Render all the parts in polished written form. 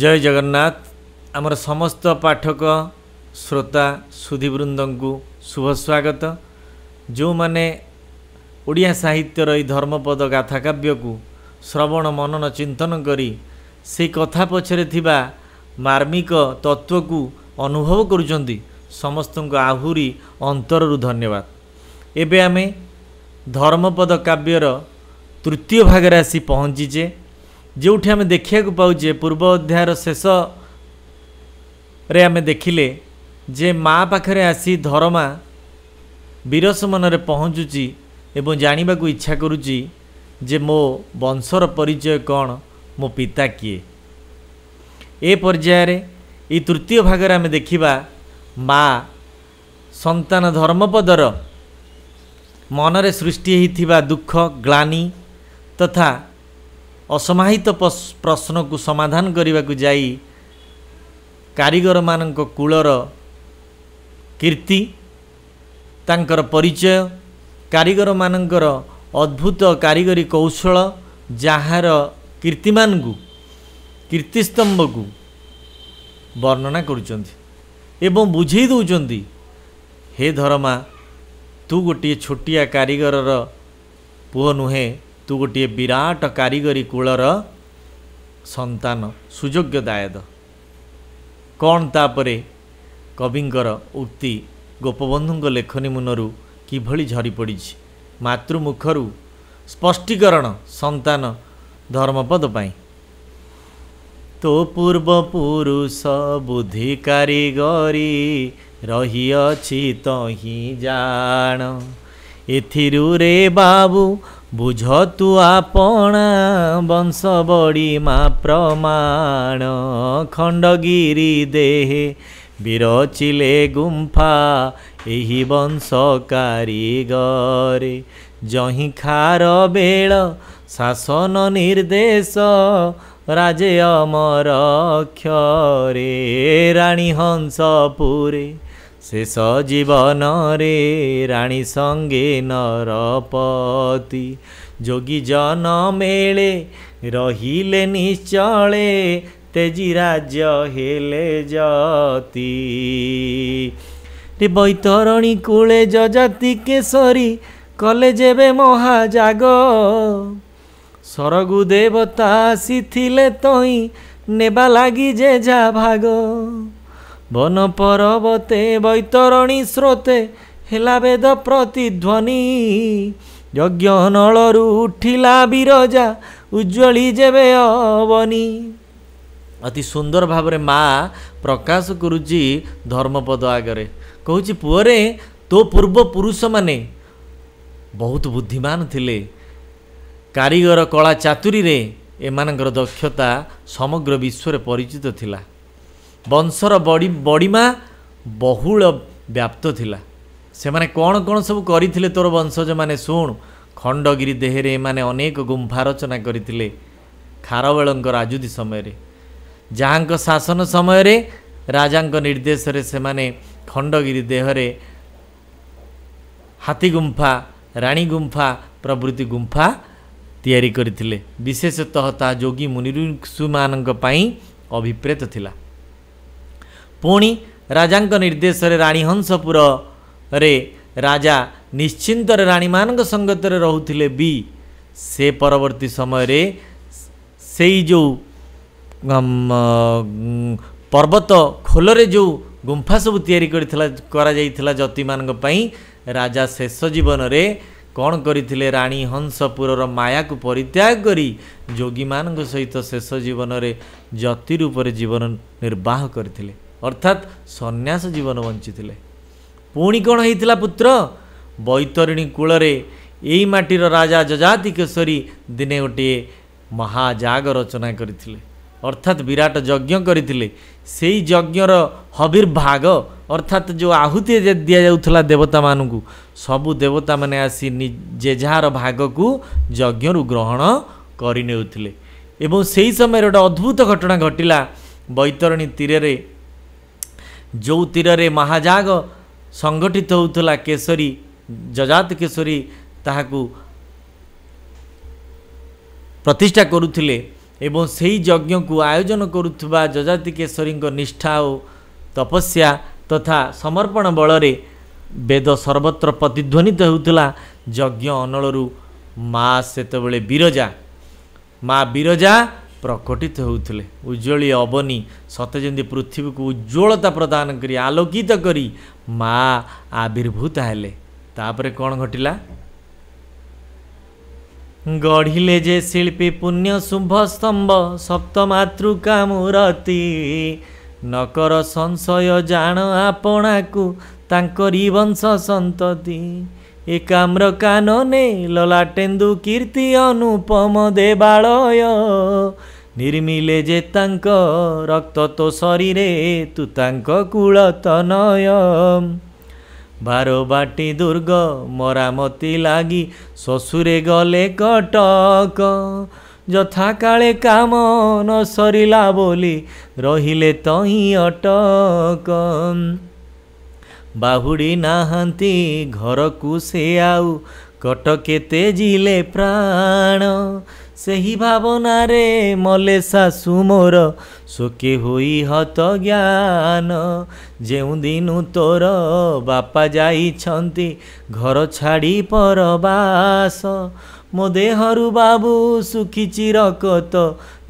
जय जगन्नाथ। आमर समस्त पाठक श्रोता सुधीवृंद को शुभ स्वागत। जो माने ओडिया साहित्यर ई धर्मपद गाथा काव्य को श्रवण मनन चिंतन करी से कथा पछरे थिबा मार्मिक तत्व को अनुभव करुचंदी समस्त को आहुरी अंतरु धन्यवाद। एबे आमे धर्मपद काव्यर तृतीय भाग आसी पहुँचीचे जोठी आमे देखिया पाऊे पूर्व अध्यायर शेष रे आमे देखिले जे माँ पाखरे आसी धर्मा विरस मनरे पहुँचुची एवं जानिबा को इच्छा करुची जे मो वंशर परिचय कौन, मो पिता किए। ए पर्यायर ई तृतीय भाग आमे देखिबा माँ संतान धर्मपदर मनरे सृष्टि होइथिबा दुख ग्लानि तथा असमाहित प्रश्न को समाधान करने को जाई कारीगर मानक कूलर कीर्ति तांकर परिचय कारीगर मानकर अद्भुत कारीगरी कौशल जार कीर्तिमान को कीर्तिस्तंभ को वर्णना करुचंती एवं बुझेई दउचंती हे धर्मा तू गोटे छोटिया कारीगर पुओ नुहे, तू गोटे विराट कारीगरी कूलर संतान सुयोग्य दायद। कौन तापरे कविंकर उक्ति गोपबंधु लेखनी मुनरू किभली झरी पड़ी मातृमुखरू स्पष्टीकरण संतान धर्मपद पाई। तो पूर्व पुरुष बुद्धि कारीगरी रही अछि तही जान एथिरु रे बाबू बुझ तू आपणा वंश बड़ी माँ प्रमाण खंडगिरी देहे विरचिले गुंफा एही वंश कारीगरे जही खार बेल शासन निर्देश राजे अमर क्षरे राणी हंसपुरे शेष जीवन रे राणी संगे नरपति जोगी जन मेले रहिले निश्चले तेजी राज्य हेले जति रे बैतरणी कूले जजाति केसरी कले जेबे महाजाग सरगु देवता आसीथिले तई नेबा लागी जे जा भाग वन पर्वते बैतरणी स्रोते हेला वेद प्रतिध्वनि यज्ञ नलरू उठिला बिरजा उज्ज्वली जेबे अवनी। अति सुंदर भाव रे माँ प्रकाश करुची धर्मपद आगरे कहूची पुअरे तो पूर्व पुरुष माने बहुत बुद्धिमान थिले कारीगर कला चातुरी रे एमानकर दक्षता समग्र विश्व परिचित थिला वंशर बड़ीमा बहुल व्याप्त थिला से माने कौन कौन सब करथिले तोर वंशज माने शुण खंडगिरी देहरे माने अनेक गुंफा रचना करथिले खारवेलंक राजुदी समय रे जहाँक शासन समय रे राजांक निर्देश रे से माने खंडगिरी देहरे हाथी गुंफा रानी गुंफा प्रभृति गुंफा तैयारी करथिले विशेषतः ता जोगी मुनि ऋषि मानक पई अभिप्रेत थिला। पुणी राजांक निर्देश रे राणी हंसपुर रे राजा निश्चिंत राणी मानक संगत रे रहुथिले भी से परवर्ती समय रे सेई जो पर्वत खोलरे जो गुंफा सब तैयारी करा जाइथिला जति मानक पई राजा शेष जीवन रे कौन करथिले राणी हंसपुर माया को परित्याग करी जोगी मानक सहित शेष जीवन रे जति रूप रे जीवन निर्वाह करथिले अर्थात सन्यास जीवन बंचिथिले। पुणी कौन होइथिला पुत्र बैतरणी कूलरे एई माटीर राजा जजाति केसरी दिने गोटे महाजाग रचना करथिले अर्थात विराट यज्ञ करथिले सेई यज्ञर हविर्भाग अर्थात जो आहुति दिया जाउथला देवता मानकु सबु देवता माने आसी जेझार भाग को यज्ञ ग्रहण करि नेउथिले एवं सेई समय गोटे अद्भुत घटना घटिला बैतरणी तीरे जो तीर महाजाग संगठित होउथला केसरी जजात केसरी ताहाकू प्रतिष्ठा करुथिले एवं सेही यज्ञ को आयोजन करुवा जजाति केशरी निष्ठा और तपस्या तथा समर्पण बलरे वेद सर्वत्र प्रतिध्वनित होउतला। यज्ञ अनलरू माँ सेतबेले बिरजा प्रकटित होउतले। उज्ज्वली अवनी सते जेंति पृथ्वी को उज्ज्वलता प्रदान करी आलोकित करी माँ आविर्भूत हेले। तापरे कौन घटिला? गढ़िले जे शिल्पी पुण्य शुभ स्तंभ सप्तमातृका मूर्ति नकर संशय जान आपणा को तांकरी वंश संतति एकाम्र कानने ललाटेन्दु कीर्ति अनुपम देवालय निर्मिले जे तांक रक्त तो शरीरे तू तांक कुल तनय बारबाटी दुर्ग मरामती लागी शशुरे गले कटक यथा काले काम न सरिला बोली रहिले तही अटक बाहुड़ी नाहांती घर को से आउ कटके तेजिले प्राण सेही भावना रे मले सासु मोर शोके होई हत ज्ञान जेउ दिनु तोर बापा जाई छंती घर छाड़ी परबास मो देहरु बाबू सुखी चिरकत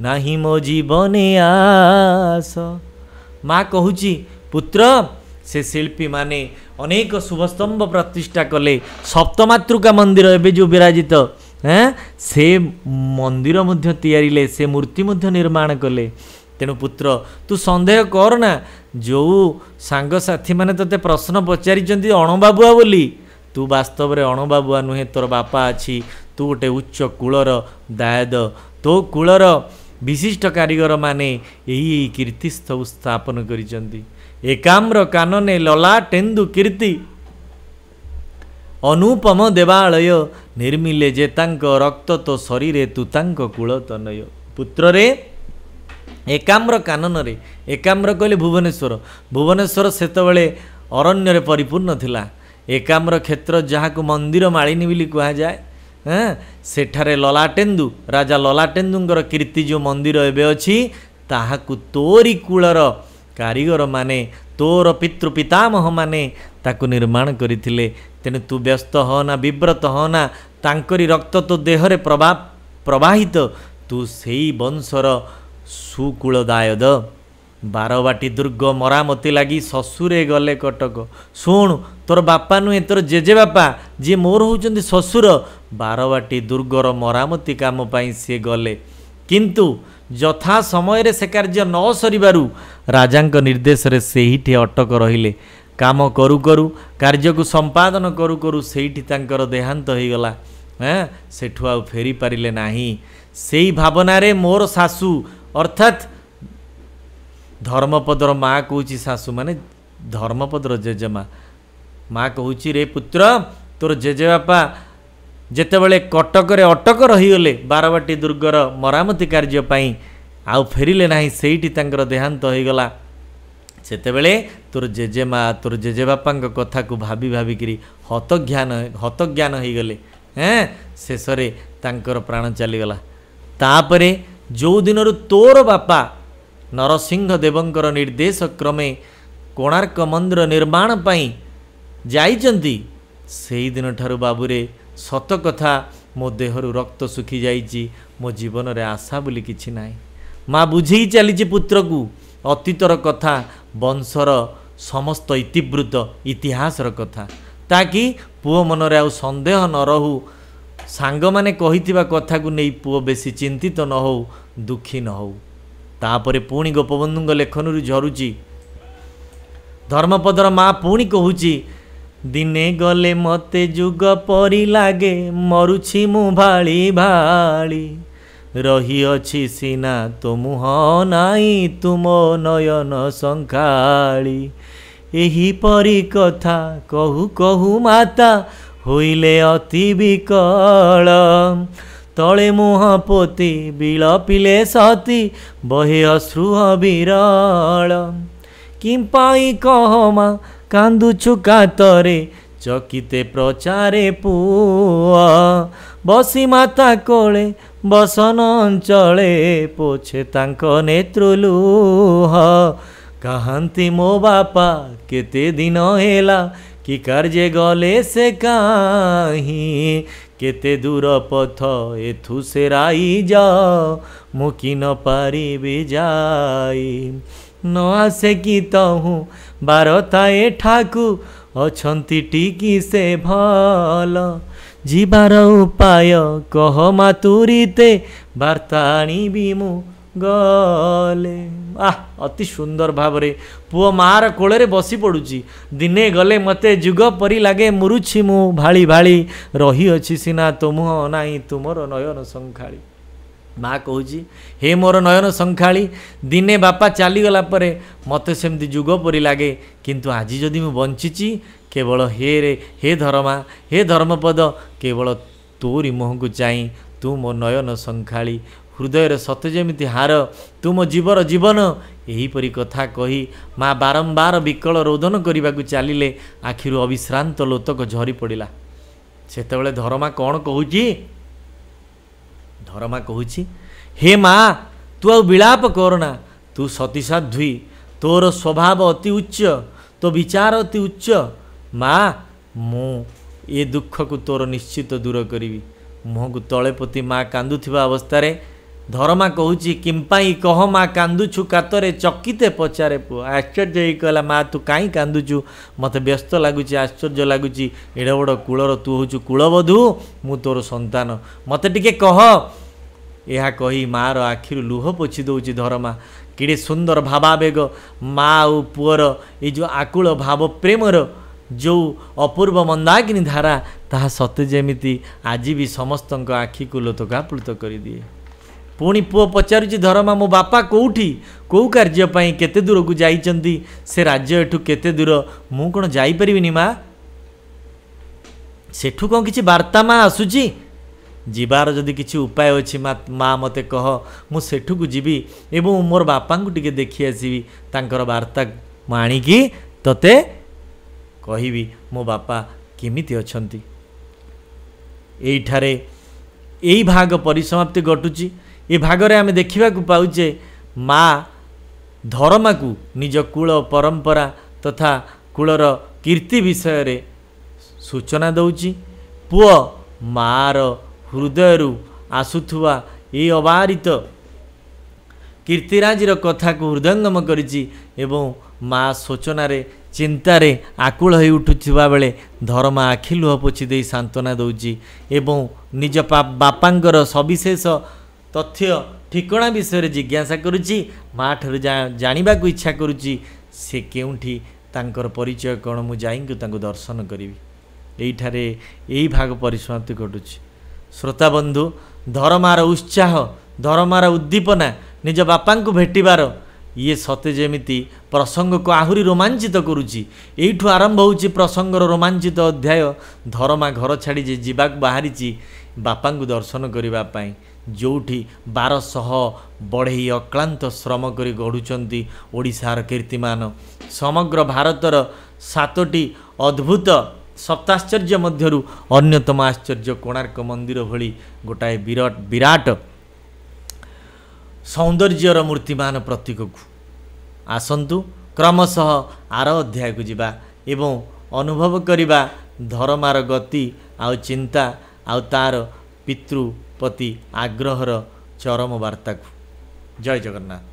नाही मो जीवने आस। माँ कहूची पुत्र से शिल्पी माने अनेक शुभस्तंभ प्रतिष्ठा कले सप्तमातृका मंदिर एबे जो विराजित से मंदिर मध्य तैयारिले से मूर्ति मध्य निर्माण कले। तेणु पुत्र तू संदेह करना जो सांग साथी माने तते प्रश्न पचारि अणबाबुआ बोली तू वास्तव रे अणबाबुआ नुहे तोर बापा अछि तू गोटे उच्च कूलर दायद तो कूलर विशिष्ट कारीगर माने यही कीर्ति स्थापन करिसंती। एकाम्र कानने ललाटेन्दु कीर्ति अनुपम देवालय निर्मिले जे तांक रक्त तो शरीरे तू तांक कूल तनय। पुत्र रे एकाम्र कानन रे एकाम्र कहले भुवनेश्वर सेतबेले अरण्य रे परिपूर्ण थिला। एकाम्र क्षेत्र जहाको मंदिर मालिनी बोली कहा जाए सेठारे ललाटेन्दु राजा ललाटेन्दुंकर कीर्ति जो मंदिर एबे अछि ताहाकु तोरी कूलर कारीगर माने तोर पितृ पितामह माने ताकु निर्माण करिथिले। तेणु तू व्यस्त होना विव्रत होना तांकरी रक्त तो देहरे प्रवाहित तू सेई वंशर सुकूलदायद। बारबाटी दुर्ग मरामती लगी शशुरे गले कटक। शुण तोर बापा नुहे तोर जेजे बापा जी मोर होउचंदी शशुर बारबाटी दुर्गर मरामती काम पाई से गले किंतु यथा समय से कार्य न सरिबारु राजांक निर्देश रे सेहिठी अटक रहिले। काम करू करू कार्य को संपादन करू करू सेहिठी तांकर देहांत हो गला। सेठु आ फेरी पारिले नाही। सेही भावना रे मोर सासू अर्थात धर्मपदर माँ कहूची सासू माने धर्मपदर जेजेमा माँ कहूची रे पुत्र तोर जेजे बापा जेतेबेले कटक रे अटक रहीगले बारबाटी दुर्गर मरामती कार्य पाई आउ फेरिले नाही सेठी तांकर देहांत होईगला। सेतेबेले तोर जेजेमा तोर जेजे बापांक कथा को भाबी भाबी करी हतज्ञान होईगले। शेषरे तांकर प्राण चलीगला। तापरे जो दिनरु तोर बापा नरसिंह देवंकर निर्देश क्रमे कोणार्क मंदिर निर्माण पाई जाइचंती सेही दिन ठारू बाबूरे सत कथा मो देहरु रक्त सुखी जाइची मो जीवन रे आशा बोली किछि नाही। माँ बुझेई चलीची पुत्र को अतीतर कथा वंशर समस्त इतिवृत्त इतिहासर कथा ताकि पुओ मनरे आउ संदेह न रहू सांग माने कहिथिबा कथा को नहीं पुओ बेसी चिंतित न हो दुखी न हो। तापरे पुणी गोपबंधुंग लेखनरु झरुची धर्मपदर माँ पुणी कहूची दिने गले मते जुग परी लागे मरुछि मु भाली भाली रही अछि सीना तो मुह नाई तुम नयन संखाली एही परी कथा कहू कहू माता होइले अति विकल तले मुह पोती बिलपिले सती बहे अश्रुह विरल किंपाई कहमा कांदुछु कातरे चकिते प्रचारे पुआ बसी माता कोले बसन अंचले पोछे तांक नेत्रलुह कहती मो बापा केते दिन हेला कि कार्ये गले से काहीं केते दूर पथ एथु से राई जाओ मुकी न पारिबी जाई न आसे कि तहु बारता एठाकू अछंती टिकी से भल जीवार उपाय कह मातुरीते बार्ताणी बिमु गले। अति सुंदर भावरे पुओ मार कोଳରେ बसी पड़ुची दिने गले मते जुग परी लागे मुरुछि मु भाली भाली रही अछि सिना तुम नाही तुमर नयन संखाली। माँ कहूँ हे मोर नयन संखाली दिने बापा चलीगला परे मते सेमती जुग परी लागे किंतु आज जदि मु बंचिची केवल हे धर्मा हे धर्मपद केवल तोरी मुह को चाई तू मो नयन संखाली हृदय सत जेमिति हार तू मो जीवर जीवन एहीपरी कथा कही माँ बारंबार विकल रोदन करने को चलिले आखिरु अविश्रांत लोतक झरी पड़ा। सेतेबेले धर्मा कौन कहूँ धर्मा कहूँ हे माँ तू आ विलाप करना तू सतीसाध्वी तोर स्वभाव अति उच्च तो विचार अति उच्च माँ मु ए दुख को तोर निश्चित दूर करी मुह को तले पोती माँ कांदुथिबा अवस्था धर्मा कहूँ किंपाई कह माँ कांदुछु कातरे चकिते पचारे पुओ आश्चर्य ही कहला माँ तू कहीं कांदुचु मत व्यस्त लगुच आश्चर्य लगुच एड़ बड़ कूलर तू हूँ कूलबधू मु तोर संतान मत टिके कह यह कही माँ आखिर लुह पोछि दौची धर्मा किड़े सुंदर भावावेग माँ और पुअर ये जो आकुल भाव प्रेमर जो अपूर्व मंदाकिनी धारा ताहा सते जेमिति आज भी समस्त आखि को लोतकाप्लुत कर दिए। पुणी पुओ पचारुची धर्मा मो बापा कोठी कौ कार्यपाई केते दूर को जाइचंती से राज्य एठू केते दूर मु कौन जाइपरिबिनी माँ सेठू कौन किछि वार्ता माँ आसुची जीवार जदि किछि उपाय अछि माँ मते कह मु सेठू को जीवी एवं मोर बापा को टिके देखि आसीबी तांकर वार्ता मु आनिकी तते कहिबी मो बापा केमिति अछंती। एइठारे एई भाग परिसमाप्ति घटुची। ए भागरे आमे देखिबा को पाउचे माँ धर्मा को निज कूल परंपरा तथा कूलर कीर्ति विषय रे सूचना दउची पुओ मार हृदय आसुथुआ ये अबारित कीर्तिराजीर कथा को हृदयंगम करिछि एवं माँ शोचनारे चिंतारे आकुल हो उठुवा बेले धर्मा आखि लुह पोछि दे सांत्वना दउची एवं निज बापांकर सविशेष तथ्य ठिकणा विषय जिज्ञासा करुच्ची माँ ठार जानिबा को इच्छा करुच्ची से केउठी तांकर परिचय कौन मु जाइंकि तांको दर्शन करी एइठारे एई भाग परिसमाप्ति घटुची। श्रोता बंधु धर्मार उत्साह धर्मार उद्दीपना निज बापा को भेटिबार ये सते जेमिति प्रसंग को आहुरी रोमांचित करुच्ची। एइठु आरंभ होउची प्रसंगर रोमांचित अध्याय धर्मा घर छाड़ी जे जीवाक बाहरीची बापा को दर्शन करिबा पई जोठी 1200 बढ़ई अक्लांत श्रम करी गढ़ुचंती ओडिशार कीर्तिमान समग्र भारतर 7टी अद्भुत सप्ताश्चर्य मध्यरु अन्यतम आश्चर्य कोणार्क मंदिर भली गोटाए विराट सौंदर्यर मूर्तिमान प्रतीक को आसंतु क्रमशः आर अध्याय को जिबा एवं अनुभव करिबा धर्मार गति आउ चिंता आउ तार पितृपति आग्रहर चरम वार्ता को। जय जगन्नाथ।